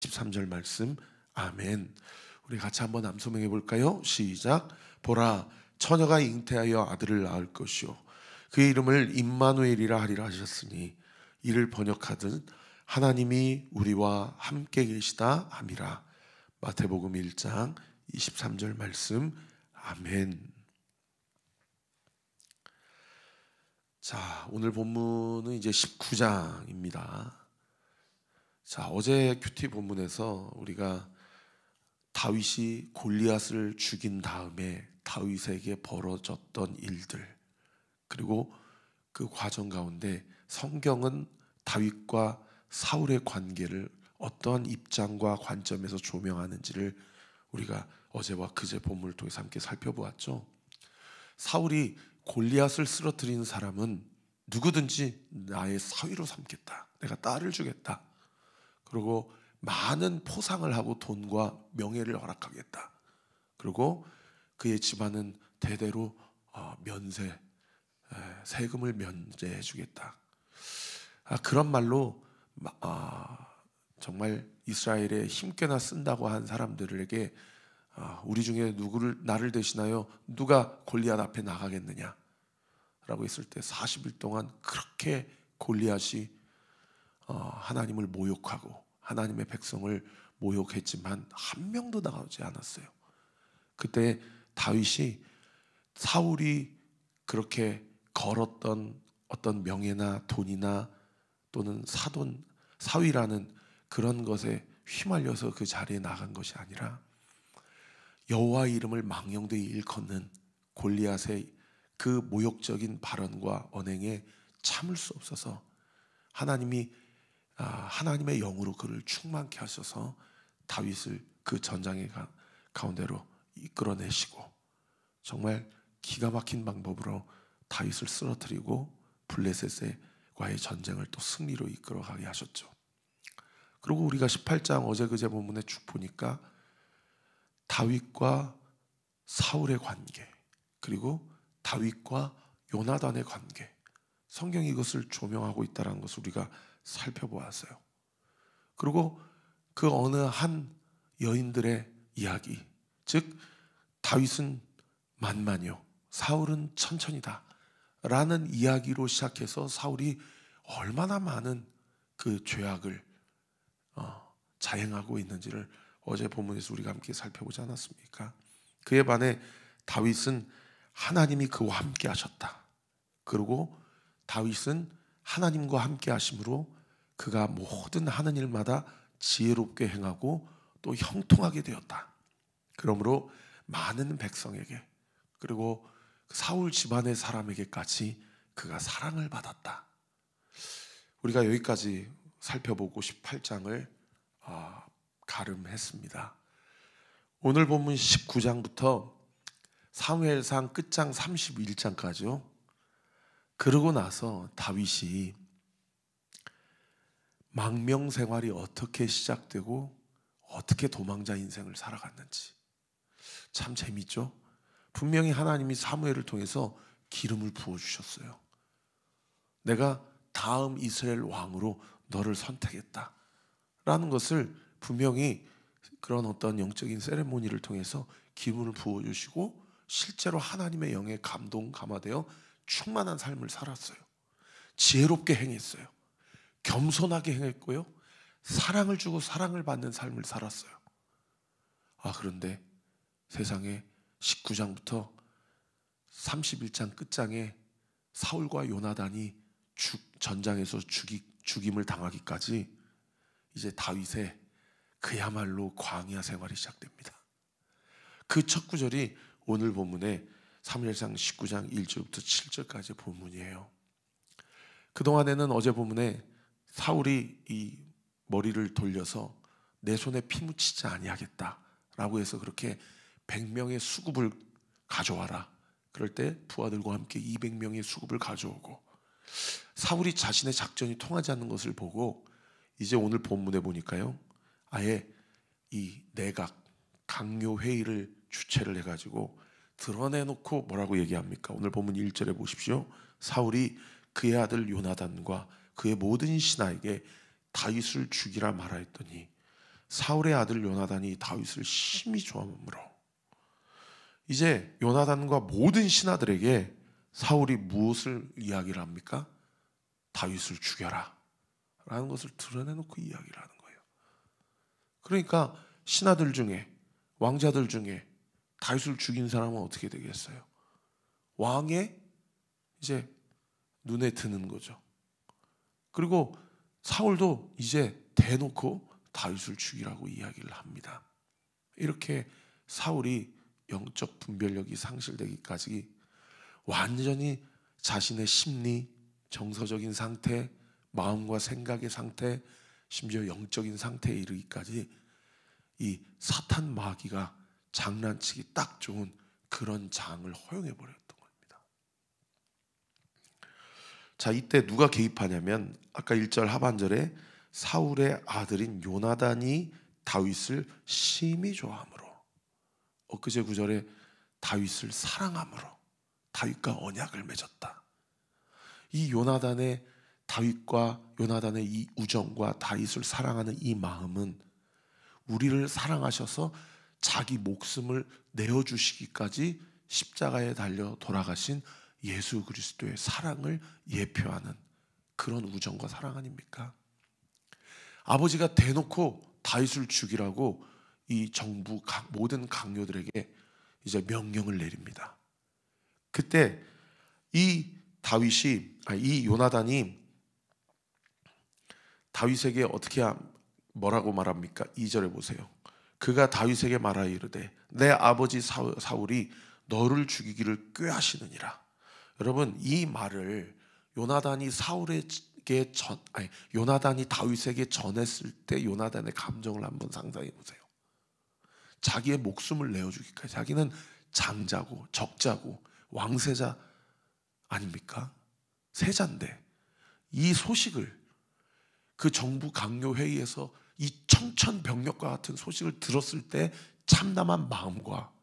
23절 말씀. 아멘. 우리 같이 한번 암송해 볼까요? 시작. 보라, 처녀가 잉태하여 아들을 낳을 것이요 그의 이름을 임마누엘이라 하리라 하셨으니 이를 번역하듯 하나님이 우리와 함께 계시다 함이라. 마태복음 1장 23절 말씀. 아멘. 자, 오늘 본문은 이제 19장입니다. 자, 어제 큐티 본문에서 우리가 다윗이 골리앗을 죽인 다음에 다윗에게 벌어졌던 일들, 그리고 그 과정 가운데 성경은 다윗과 사울의 관계를 어떠한 입장과 관점에서 조명하는지를 우리가 어제와 그제 본문을 통해서 함께 살펴보았죠. 사울이 골리앗을 쓰러뜨린 사람은 누구든지 나의 사위로 삼겠다, 내가 딸을 주겠다, 그리고 많은 포상을 하고 돈과 명예를 허락하겠다, 그리고 그의 집안은 대대로 세금을 면제해 주겠다. 그런 말로 정말 이스라엘에 힘께나 쓴다고 한 사람들에게 우리 중에 나를 대신하여 누가 골리앗 앞에 나가겠느냐 라고 했을 때 40일 동안 그렇게 골리앗이 하나님을 모욕하고 하나님의 백성을 모욕했지만 한 명도 나오지 않았어요. 그때 다윗이 사울이 그렇게 걸었던 어떤 명예나 돈이나 또는 사위라는 그런 것에 휘말려서 그 자리에 나간 것이 아니라 여호와의 이름을 망령되이 일컫는 골리앗의 그 모욕적인 발언과 언행에 참을 수 없어서 하나님의 영으로 그를 충만케 하셔서 다윗을 그 전장의 가운데로 이끌어내시고 정말 기가 막힌 방법으로 다윗을 쓰러뜨리고 블레셋과의 전쟁을 또 승리로 이끌어가게 하셨죠. 그리고 우리가 18장 어제 그제 본문에 쭉 보니까 다윗과 사울의 관계, 그리고 다윗과 요나단의 관계, 성경이 이것을 조명하고 있다는 것을 우리가 살펴보았어요. 그리고 그 어느 한 여인들의 이야기, 즉 다윗은 만만요, 사울은 천천히다 라는 이야기로 시작해서 사울이 얼마나 많은 그 죄악을 자행하고 있는지를 어제 본문에서 우리가 함께 살펴보지 않았습니까? 그에 반해 다윗은 하나님이 그와 함께 하셨다. 그리고 다윗은 하나님과 함께 하심으로 그가 모든 하는 일마다 지혜롭게 행하고 또 형통하게 되었다. 그러므로 많은 백성에게 그리고 사울 집안의 사람에게까지 그가 사랑을 받았다. 우리가 여기까지 살펴보고 18장을 가름했습니다. 오늘 본문 19장부터 사무엘상 끝장 31장까지요. 그러고 나서 다윗이 망명 생활이 어떻게 시작되고 어떻게 도망자 인생을 살아갔는지 참 재밌죠? 분명히 하나님이 사무엘을 통해서 기름을 부어주셨어요. 내가 다음 이스라엘 왕으로 너를 선택했다 라는 것을 분명히 그런 어떤 영적인 세레모니를 통해서 기름을 부어주시고 실제로 하나님의 영에 감동감화되어 충만한 삶을 살았어요. 지혜롭게 행했어요. 겸손하게 행했고요, 사랑을 주고 사랑을 받는 삶을 살았어요. 그런데 세상에 19장부터 31장 끝장에 사울과 요나단이 전장에서 죽임을 당하기까지 이제 다윗의 그야말로 광야 생활이 시작됩니다. 그 첫 구절이 오늘 본문의 사무엘상 19장 1절부터 7절까지 본문이에요. 그동안에는 어제 본문에 사울이 이 머리를 돌려서 내 손에 피 묻히지 아니하겠다라고 해서 그렇게 100명의 수급을 가져와라. 그럴 때 부하들과 함께 200명의 수급을 가져오고 사울이 자신의 작전이 통하지 않는 것을 보고 이제 오늘 본문에 보니까요, 아예 이 내각 강요 회의를 주최를 해가지고 드러내놓고 뭐라고 얘기합니까? 오늘 본문 1절에 보십시오. 사울이 그의 아들 요나단과 그의 모든 신하에게 다윗을 죽이라 말하였더니 사울의 아들 요나단이 다윗을 심히 좋아하므로 이제 요나단과 모든 신하들에게 사울이 무엇을 이야기를 합니까? 다윗을 죽여라 라는 것을 드러내놓고 이야기를 하는 거예요. 그러니까 신하들 중에, 왕자들 중에 다윗을 죽인 사람은 어떻게 되겠어요? 왕의 이제 눈에 드는 거죠. 그리고 사울도 이제 대놓고 다윗을 죽이라고 이야기를 합니다. 이렇게 사울이 영적 분별력이 상실되기까지 완전히 자신의 심리, 정서적인 상태, 마음과 생각의 상태, 심지어 영적인 상태에 이르기까지 이 사탄 마귀가 장난치기 딱 좋은 그런 장을 허용해 버렸던 겁니다. 자, 이때 누가 개입하냐면 아까 1절 하반절에 사울의 아들인 요나단이 다윗을 심히 좋아함으로, 엊그제 9절에 다윗을 사랑함으로 다윗과 언약을 맺었다. 이 요나단의 다윗과 요나단의 이 우정과 다윗을 사랑하는 이 마음은 우리를 사랑하셔서 자기 목숨을 내어주시기까지 십자가에 달려 돌아가신 예수 그리스도의 사랑을 예표하는 그런 우정과 사랑 아닙니까? 아버지가 대놓고 다윗을 죽이라고 이 정부 모든 강요들에게 이제 명령을 내립니다. 그때 이 요나단이 다윗에게 뭐라고 말합니까? 2절에 보세요. 그가 다윗에게 말하여 이르되 내 아버지 사울이 너를 죽이기를 꾀하시느니라. 여러분, 이 말을 요나단이 다윗에게 전했을 때 요나단의 감정을 한번 상상해 보세요. 자기의 목숨을 내어주기까지, 자기는 장자고 적자고 왕세자 아닙니까? 세자인데 이 소식을, 그 정부 강요 회의에서 이 청천벽력과 같은 소식을 들었을 때 참담한 마음과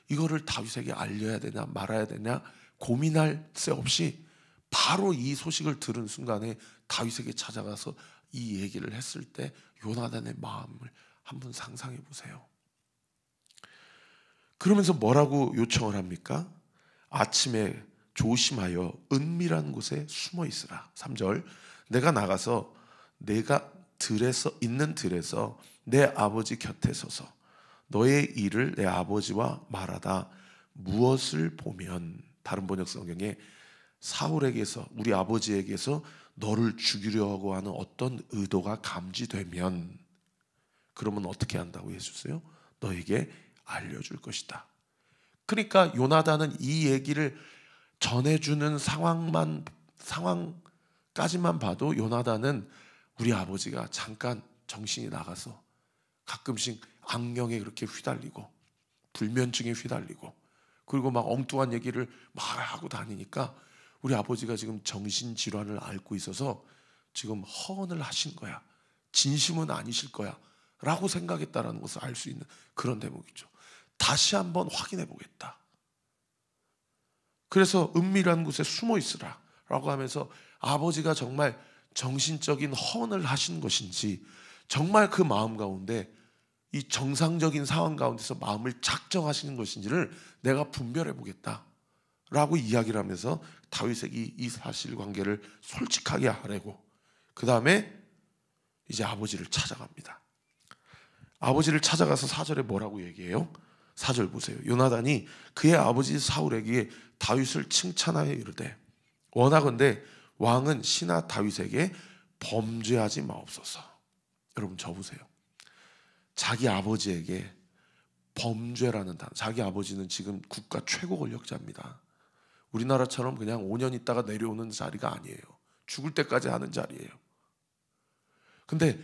이거를 다윗에게 알려야 되냐 말아야 되냐 고민할 새 없이 바로 이 소식을 들은 순간에 다윗에게 찾아가서 이 얘기를 했을 때 요나단의 마음을 한번 상상해 보세요. 그러면서 뭐라고 요청을 합니까? 아침에 조심하여 은밀한 곳에 숨어 있으라. 3절, 내가 나가서 내가 있는 들에서 내 아버지 곁에 서서 너의 일을 내 아버지와 말하다 무엇을 보면, 다른 번역 성경에 사울에게서, 우리 아버지에게서 너를 죽이려고 하는 어떤 의도가 감지되면, 그러면 어떻게 한다고 해주세요? 너에게 알려줄 것이다. 그러니까 요나단은 이 얘기를 전해주는 상황까지만 봐도 요나단은 우리 아버지가 잠깐 정신이 나가서 가끔씩 악령에 그렇게 휘달리고 불면증에 휘달리고 그리고 막 엉뚱한 얘기를 막 하고 다니니까 우리 아버지가 지금 정신질환을 앓고 있어서 지금 허언을 하신 거야, 진심은 아니실 거야 라고 생각했다라는 것을 알 수 있는 그런 대목이죠. 다시 한번 확인해 보겠다. 그래서 은밀한 곳에 숨어 있으라 라고 하면서 아버지가 정말 정신적인 허언을 하신 것인지, 정말 그 마음 가운데 이 정상적인 상황 가운데서 마음을 작정하시는 것인지를 내가 분별해 보겠다 라고 이야기를 하면서 다윗에게 이 사실관계를 솔직하게 하려고, 그 다음에 이제 아버지를 찾아갑니다. 아버지를 찾아가서 4절에 뭐라고 얘기해요? 4절 보세요. 요나단이 그의 아버지 사울에게 다윗을 칭찬하여 이르되 원하건대 왕은 신하 다윗에게 범죄하지 마옵소서. 여러분, 저 보세요. 자기 아버지에게 범죄라는 단어, 자기 아버지는 지금 국가 최고 권력자입니다. 우리나라처럼 그냥 5년 있다가 내려오는 자리가 아니에요. 죽을 때까지 하는 자리예요. 근데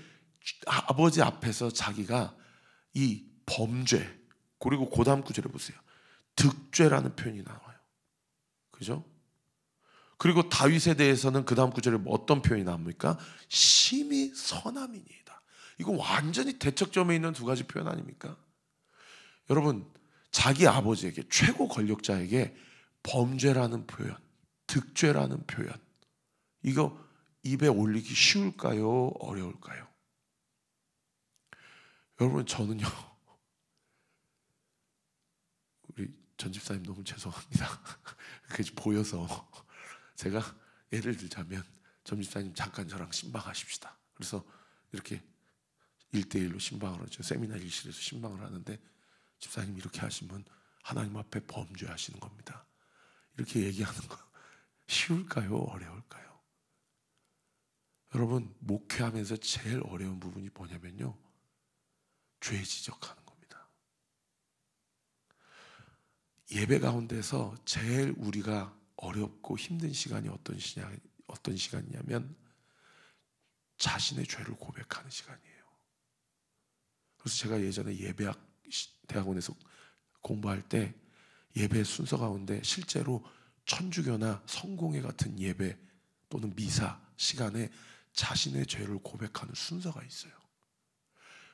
아버지 앞에서 자기가 이 범죄, 그리고 그 다음 구절에 보세요. 득죄라는 표현이 나와요. 그죠? 그리고 다윗에 대해서는 그 다음 구절에 어떤 표현이 나옵니까? 심히 선함이니이다. 이거 완전히 대척점에 있는 두 가지 표현 아닙니까? 여러분, 자기 아버지에게, 최고 권력자에게 범죄라는 표현, 득죄라는 표현, 이거 입에 올리기 쉬울까요? 어려울까요? 여러분, 저는요, 우리 전 집사님 너무 죄송합니다. 그게 보여서 제가 예를 들자면, 전 집사님 잠깐 저랑 신방하십시다. 그래서 이렇게 1대1로 신방을 하죠. 세미나 일실에서 신방을 하는데, 집사님 이렇게 하시면 하나님 앞에 범죄하시는 겁니다. 이렇게 얘기하는 거 쉬울까요? 어려울까요? 여러분, 목회하면서 제일 어려운 부분이 뭐냐면요, 죄 지적하는 겁니다. 예배 가운데서 제일 우리가 어렵고 힘든 시간이 어떤 시간이냐면 자신의 죄를 고백하는 시간이에요. 그래서 제가 예전에 대학원에서 공부할 때 예배 순서 가운데 실제로 천주교나 성공회 같은 예배 또는 미사 시간에 자신의 죄를 고백하는 순서가 있어요.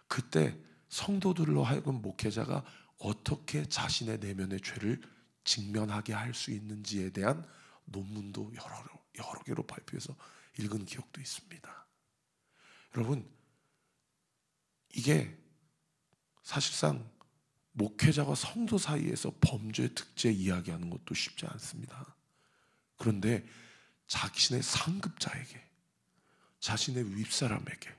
그때 성도들로 하여금 목회자가 어떻게 자신의 내면의 죄를 직면하게 할 수 있는지에 대한 논문도 여러 개로 발표해서 읽은 기억도 있습니다. 여러분, 이게 사실상 목회자와 성도 사이에서 범죄 특제 이야기하는 것도 쉽지 않습니다. 그런데 자신의 상급자에게, 자신의 윗사람에게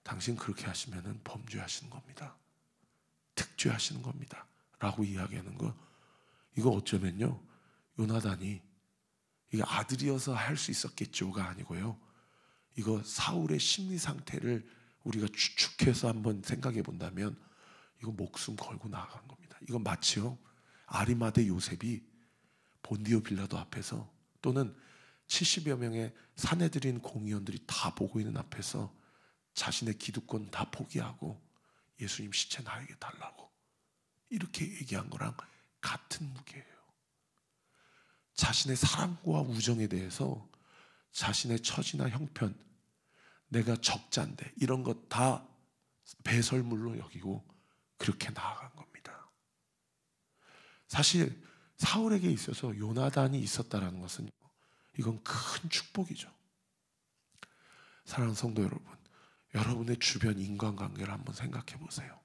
당신 그렇게 하시면 범죄하시는 겁니다. 특죄하시는 겁니다. 라고 이야기하는 거, 이거 어쩌면요, 요나단이 이게 아들이어서 할 수 있었겠죠가 아니고요, 이거 사울의 심리 상태를 우리가 추측해서 한번 생각해 본다면 이거 목숨 걸고 나아간 겁니다. 이건 마치요, 아리마대 요셉이 본디오 빌라도 앞에서 또는 70여 명의 사내들인 공의원들이 다 보고 있는 앞에서 자신의 기득권 다 포기하고 예수님 시체 나에게 달라고 이렇게 얘기한 거랑 같은 무게예요. 자신의 사랑과 우정에 대해서 자신의 처지나 형편, 내가 적자인데 이런 것 다 배설물로 여기고 그렇게 나아간 겁니다. 사실 사울에게 있어서 요나단이 있었다는 것은 이건 큰 축복이죠. 사랑하는 성도 여러분, 여러분의 주변 인간관계를 한번 생각해 보세요.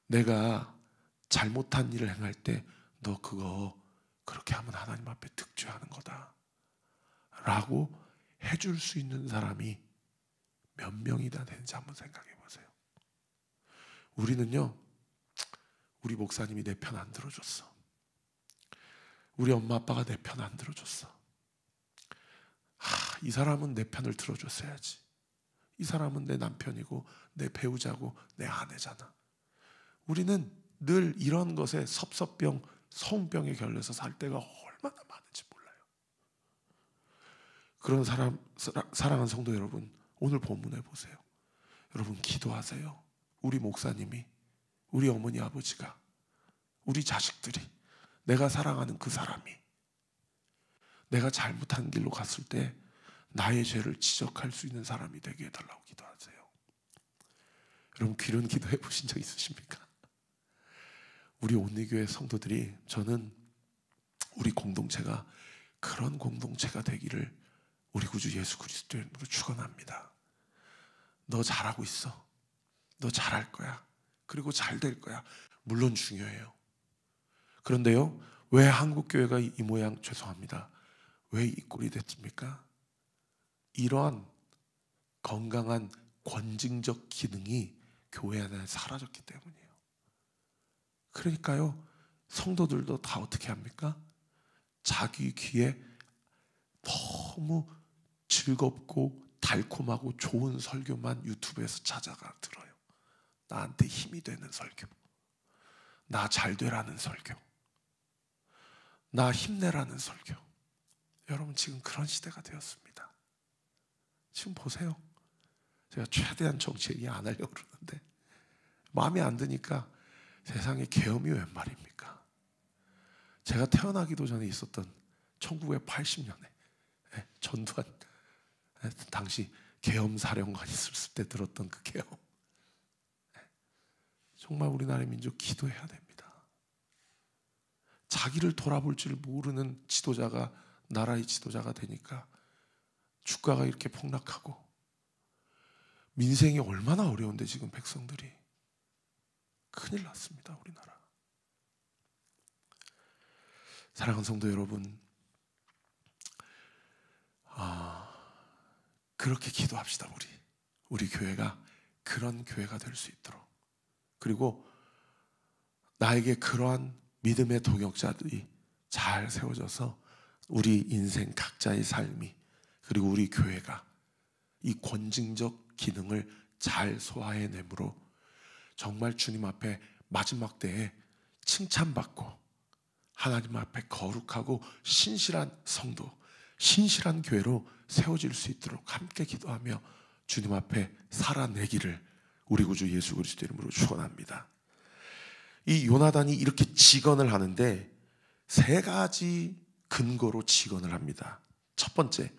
내가 잘못한 일을 행할 때 너 그거 그렇게 하면 하나님 앞에 득죄하는 거다 라고 해줄 수 있는 사람이 몇 명이나 되는지 한번 생각해 보세요. 우리는요, 우리 목사님이 내 편 안 들어줬어, 우리 엄마 아빠가 내 편 안 들어줬어, 이 사람은 내 편을 들어줬어야지, 이 사람은 내 남편이고 내 배우자고 내 아내잖아. 우리는 늘 이런 것에 섭섭병, 성병에 결려서 살 때가 얼마나 많은지 몰라요. 그런 사랑하는 성도 여러분, 오늘 본문에 보세요. 여러분 기도하세요. 우리 목사님이, 우리 어머니 아버지가, 우리 자식들이, 내가 사랑하는 그 사람이 내가 잘못한 길로 갔을 때 나의 죄를 지적할 수 있는 사람이 되게 해달라고 기도하세요. 여러분 그런 기도해 보신 적 있으십니까? 우리 온리교회 성도들이, 저는 우리 공동체가 그런 공동체가 되기를 우리 구주 예수 그리스도의 이름으로 축원합니다. 너 잘하고 있어, 너 잘할 거야, 그리고 잘 될 거야, 물론 중요해요. 그런데요, 왜 한국교회가 이 모양, 죄송합니다, 왜 이 꼴이 됐습니까? 이러한 건강한 권징적 기능이 교회 안에 사라졌기 때문이에요. 그러니까요, 성도들도 다 어떻게 합니까? 자기 귀에 너무 즐겁고 달콤하고 좋은 설교만 유튜브에서 찾아가 들어요. 나한테 힘이 되는 설교, 나 잘 되라는 설교, 나 힘내라는 설교. 여러분 지금 그런 시대가 되었습니다. 지금 보세요. 제가 최대한 정치 얘기 안 하려고 그러는데 마음에 안 드니까 세상에 계엄이 웬 말입니까? 제가 태어나기도 전에 있었던 1980년에 전두환 당시 계엄 사령관이 있을 때 들었던 그 계엄, 정말 우리나라의 민족 기도해야 됩니다. 자기를 돌아볼 줄 모르는 지도자가 나라의 지도자가 되니까 주가가 이렇게 폭락하고 민생이 얼마나 어려운데 지금 백성들이 큰일 났습니다. 우리나라. 사랑하는 성도 여러분, 그렇게 기도합시다. 우리 교회가 그런 교회가 될 수 있도록. 그리고 나에게 그러한 믿음의 동역자들이 잘 세워져서 우리 인생 각자의 삶이, 그리고 우리 교회가 이 권징적 기능을 잘 소화해내므로 정말 주님 앞에 마지막 때에 칭찬받고 하나님 앞에 거룩하고 신실한 성도, 신실한 교회로 세워질 수 있도록 함께 기도하며 주님 앞에 살아내기를 우리 구주 예수 그리스도 이름으로 축원합니다. 이 요나단이 이렇게 직언을 하는데 세 가지 근거로 직언을 합니다. 첫 번째,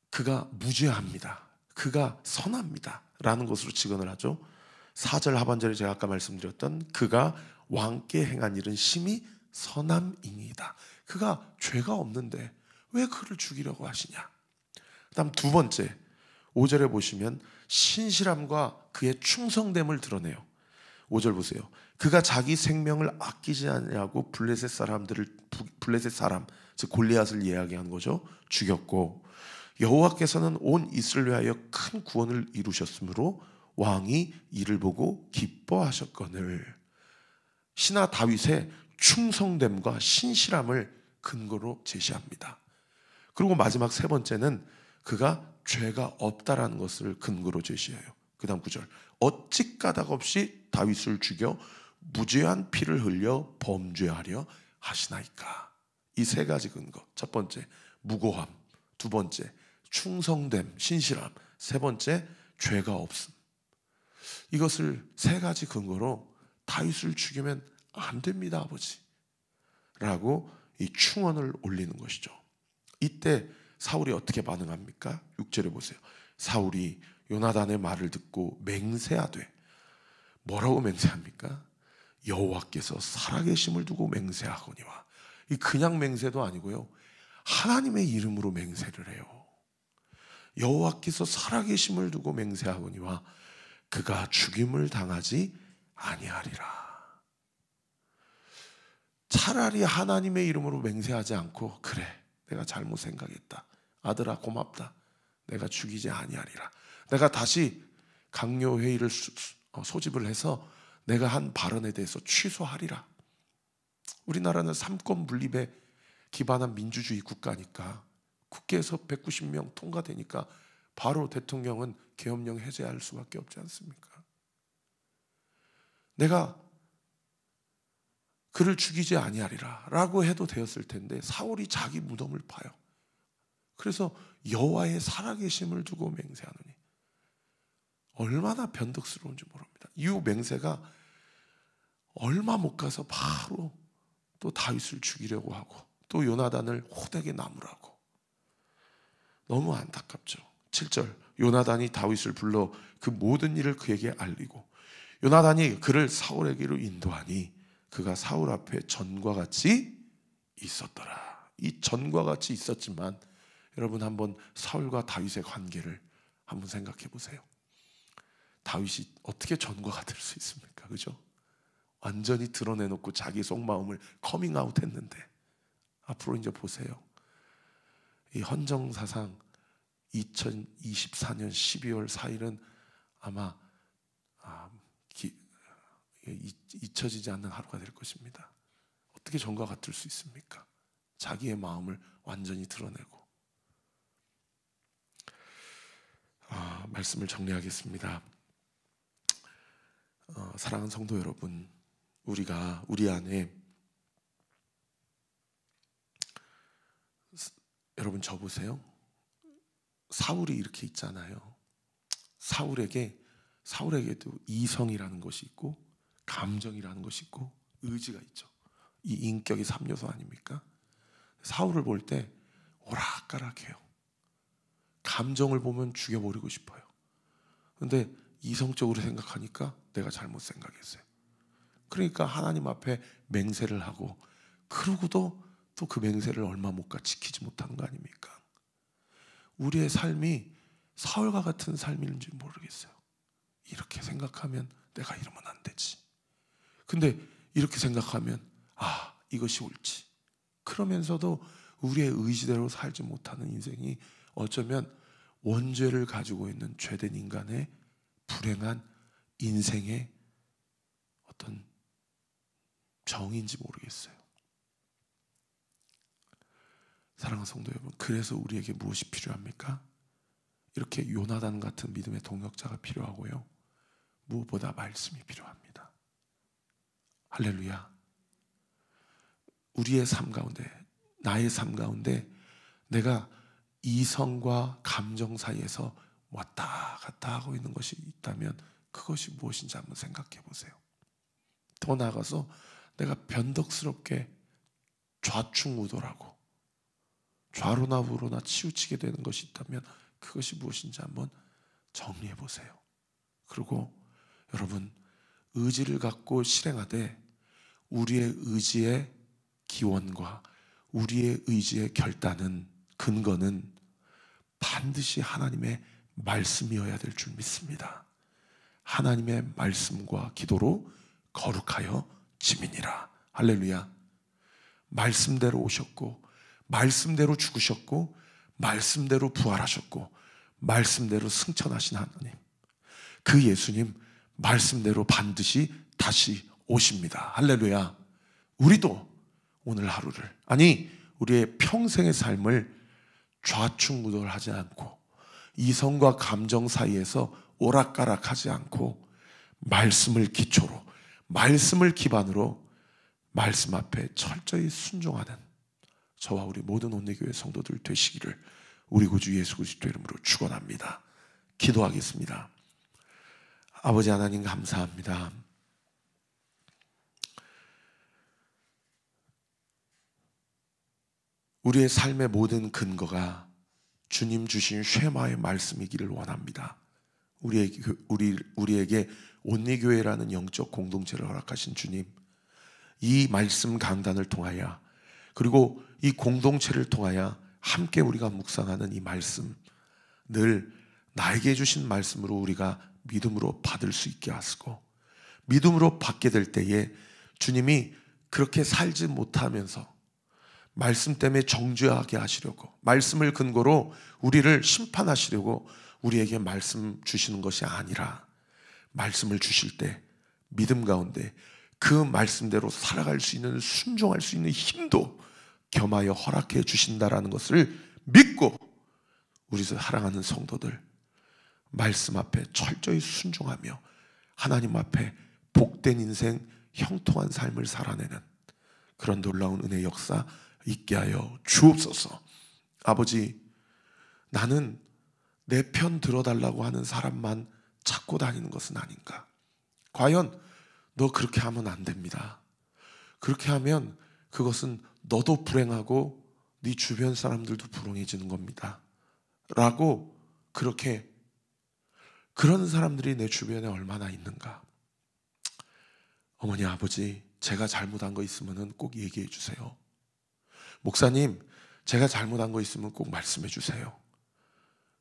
그가 무죄합니다. 그가 선합니다 라는 것으로 직언을 하죠. 4절 하반절에 제가 아까 말씀드렸던 그가 왕께 행한 일은 심히 선함이니이다. 그가 죄가 없는데 왜 그를 죽이려고 하시냐. 그 다음 두 번째, 5절에 보시면 신실함과 그의 충성됨을 드러내요. 5절 보세요. 그가 자기 생명을 아끼지 않냐고 블레셋 사람, 즉 골리앗을 이야기한 거죠. 죽였고 여호와께서는 온 이스라엘을 위하여 큰 구원을 이루셨으므로 왕이 이를 보고 기뻐하셨거늘. 신하 다윗의 충성됨과 신실함을 근거로 제시합니다. 그리고 마지막 세 번째는 그가 죄가 없다라는 것을 근거로 제시해요. 그 다음 9절, 어찌 까닭 없이 다윗을 죽여 무죄한 피를 흘려 범죄하려 하시나이까. 이 세 가지 근거, 첫 번째 무고함, 두 번째 충성됨, 신실함, 세 번째 죄가 없음. 이것을 세 가지 근거로 다윗을 죽이면 안 됩니다 아버지 라고 이 충언을 올리는 것이죠. 이때 사울이 어떻게 반응합니까? 6절에 보세요. 사울이 요나단의 말을 듣고 맹세하되, 뭐라고 맹세합니까? 여호와께서 살아계심을 두고 맹세하거니와. 이 그냥 맹세도 아니고요, 하나님의 이름으로 맹세를 해요. 여호와께서 살아계심을 두고 맹세하거니와 그가 죽임을 당하지 아니하리라. 차라리 하나님의 이름으로 맹세하지 않고, 그래 내가 잘못 생각했다, 아들아 고맙다, 내가 죽이지 아니하리라, 내가 다시 강요회의를 소집을 해서 내가 한 발언에 대해서 취소하리라. 우리나라는 삼권 분립에 기반한 민주주의 국가니까 국회에서 190명 통과되니까 바로 대통령은 계엄령 해제할 수밖에 없지 않습니까? 내가 그를 죽이지 아니하리라 라고 해도 되었을 텐데 사울이 자기 무덤을 파요. 그래서 여호와의 살아계심을 두고 맹세하노니. 얼마나 변덕스러운지 모릅니다. 이 맹세가 얼마 못 가서 바로 또 다윗을 죽이려고 하고 또 요나단을 호되게 나무라고. 너무 안타깝죠. 7절, 요나단이 다윗을 불러 그 모든 일을 그에게 알리고 요나단이 그를 사울에게로 인도하니 그가 사울 앞에 전과 같이 있었더라. 이 전과 같이 있었지만 여러분 한번 사울과 다윗의 관계를 한번 생각해 보세요. 다윗이 어떻게 전과 같을 수 있습니까? 그죠? 완전히 드러내놓고 자기 속마음을 커밍아웃 했는데 앞으로 이제 보세요. 이 헌정사상 2024년 12월 4일은 아마 잊혀지지 않는 하루가 될 것입니다. 어떻게 전과 같을 수 있습니까? 자기의 마음을 완전히 드러내고. 말씀을 정리하겠습니다. 사랑하는 성도 여러분, 우리가 우리 안에 여러분 저 보세요. 사울이 이렇게 있잖아요. 사울에게도 이성이라는 것이 있고 감정이라는 것이 있고 의지가 있죠. 이 인격이 3요소 아닙니까? 사울을 볼 때 오락가락해요. 감정을 보면 죽여버리고 싶어요. 근데 이성적으로 생각하니까 내가 잘못 생각했어요. 그러니까 하나님 앞에 맹세를 하고 그러고도 또 그 맹세를 얼마 못 가 지키지 못하는 거 아닙니까? 우리의 삶이 사울과 같은 삶인지 모르겠어요. 이렇게 생각하면 내가 이러면 안 되지. 근데 이렇게 생각하면 이것이 옳지. 그러면서도 우리의 의지대로 살지 못하는 인생이 어쩌면 원죄를 가지고 있는 죄된 인간의 불행한 인생의 어떤 정인지 모르겠어요. 사랑하는 성도 여러분, 그래서 우리에게 무엇이 필요합니까? 이렇게 요나단 같은 믿음의 동역자가 필요하고요, 무엇보다 말씀이 필요합니다. 할렐루야. 우리의 삶 가운데, 나의 삶 가운데 내가 이성과 감정 사이에서 왔다 갔다 하고 있는 것이 있다면 그것이 무엇인지 한번 생각해 보세요. 더 나아가서 내가 변덕스럽게 좌충우돌하고 좌로나 우로나 치우치게 되는 것이 있다면 그것이 무엇인지 한번 정리해 보세요. 그리고 여러분, 의지를 갖고 실행하되 우리의 의지의 기원과 우리의 의지의 결단은, 근거는 반드시 하나님의 말씀이어야 될 줄 믿습니다. 하나님의 말씀과 기도로 거룩하여 지민이라. 할렐루야. 말씀대로 오셨고, 말씀대로 죽으셨고, 말씀대로 부활하셨고, 말씀대로 승천하신 하나님, 그 예수님 말씀대로 반드시 다시 오십니다. 할렐루야. 우리도 오늘 하루를, 아니 우리의 평생의 삶을 좌충우돌하지 않고 이성과 감정 사이에서 오락가락하지 않고 말씀을 기초로, 말씀을 기반으로 말씀 앞에 철저히 순종하는 저와 우리 모든 온리교회 성도들 되시기를 우리 구주 예수 그리스도 이름으로 축원합니다. 기도하겠습니다. 아버지 하나님, 감사합니다. 우리의 삶의 모든 근거가 주님 주신 쉐마의 말씀이기를 원합니다. 우리에게 온리교회라는 영적 공동체를 허락하신 주님, 이 말씀 강단을 통하여, 그리고 이 공동체를 통하여 함께 우리가 묵상하는 이 말씀, 늘 나에게 주신 말씀으로 우리가 믿음으로 받을 수 있게 하시고, 믿음으로 받게 될 때에 주님이 그렇게 살지 못하면서 말씀 때문에 정죄하게 하시려고, 말씀을 근거로 우리를 심판하시려고 우리에게 말씀 주시는 것이 아니라, 말씀을 주실 때 믿음 가운데 그 말씀대로 살아갈 수 있는, 순종할 수 있는 힘도 겸하여 허락해 주신다라는 것을 믿고 우리 사랑하는 성도들 말씀 앞에 철저히 순종하며 하나님 앞에 복된 인생, 형통한 삶을 살아내는 그런 놀라운 은혜의 역사 있게 하여 주옵소서. 아버지, 나는 내 편 들어달라고 하는 사람만 찾고 다니는 것은 아닌가? 과연 너 그렇게 하면 안 됩니다. 그렇게 하면 그것은 너도 불행하고 네 주변 사람들도 불행해지는 겁니다 라고, 그런 사람들이 내 주변에 얼마나 있는가? 어머니, 아버지, 제가 잘못한 거 있으면 꼭 얘기해 주세요. 목사님, 제가 잘못한 거 있으면 꼭 말씀해 주세요.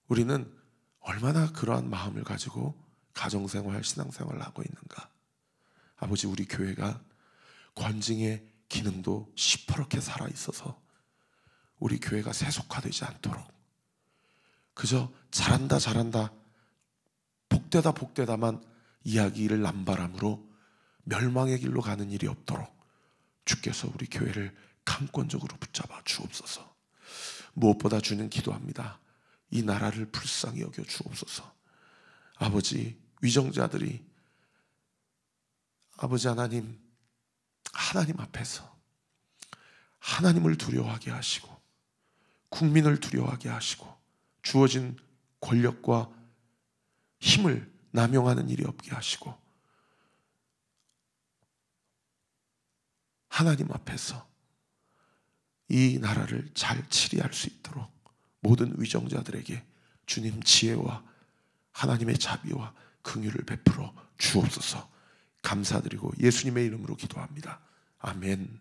우리는 얼마나 그러한 마음을 가지고 가정생활, 신앙생활을 하고 있는가? 아버지, 우리 교회가 권징의 기능도 시퍼렇게 살아있어서 우리 교회가 세속화되지 않도록, 그저 잘한다 복되다만 이야기를 남바람으로 멸망의 길로 가는 일이 없도록 주께서 우리 교회를 강권적으로 붙잡아 주옵소서. 무엇보다 주는 기도합니다. 이 나라를 불쌍히 여겨 주옵소서. 아버지, 위정자들이 아버지 하나님 앞에서 하나님을 두려워하게 하시고 국민을 두려워하게 하시고 주어진 권력과 힘을 남용하는 일이 없게 하시고 하나님 앞에서 이 나라를 잘 치리할 수 있도록 모든 위정자들에게 주님 지혜와 하나님의 자비와 긍휼을 베풀어 주옵소서. 감사드리고 예수님의 이름으로 기도합니다. 아멘.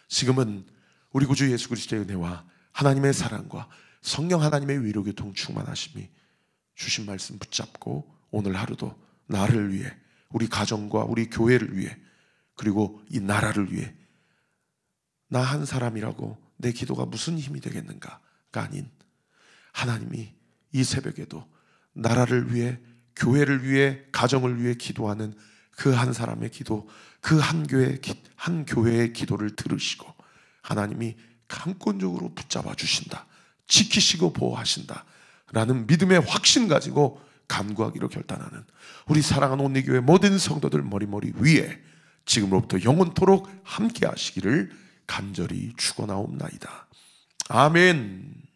지금은 우리 구주 예수 그리스도의 은혜와 하나님의 사랑과 성령 하나님의 위로교통 충만하심이 주신 말씀 붙잡고 오늘 하루도 나를 위해, 우리 가정과 우리 교회를 위해, 그리고 이 나라를 위해, 나 한 사람이라고 내 기도가 무슨 힘이 되겠는가가 아닌 하나님이 이 새벽에도 나라를 위해, 교회를 위해, 가정을 위해 기도하는 그 한 사람의 기도, 그 한 교회의 기도를 들으시고 하나님이 강권적으로 붙잡아 주신다, 지키시고 보호하신다 라는 믿음의 확신 가지고 간구하기로 결단하는 우리 사랑하는 온리교회 모든 성도들 머리머리 위에 지금으로부터 영원토록 함께 하시기를 간절히 축원하옵나이다. 아멘.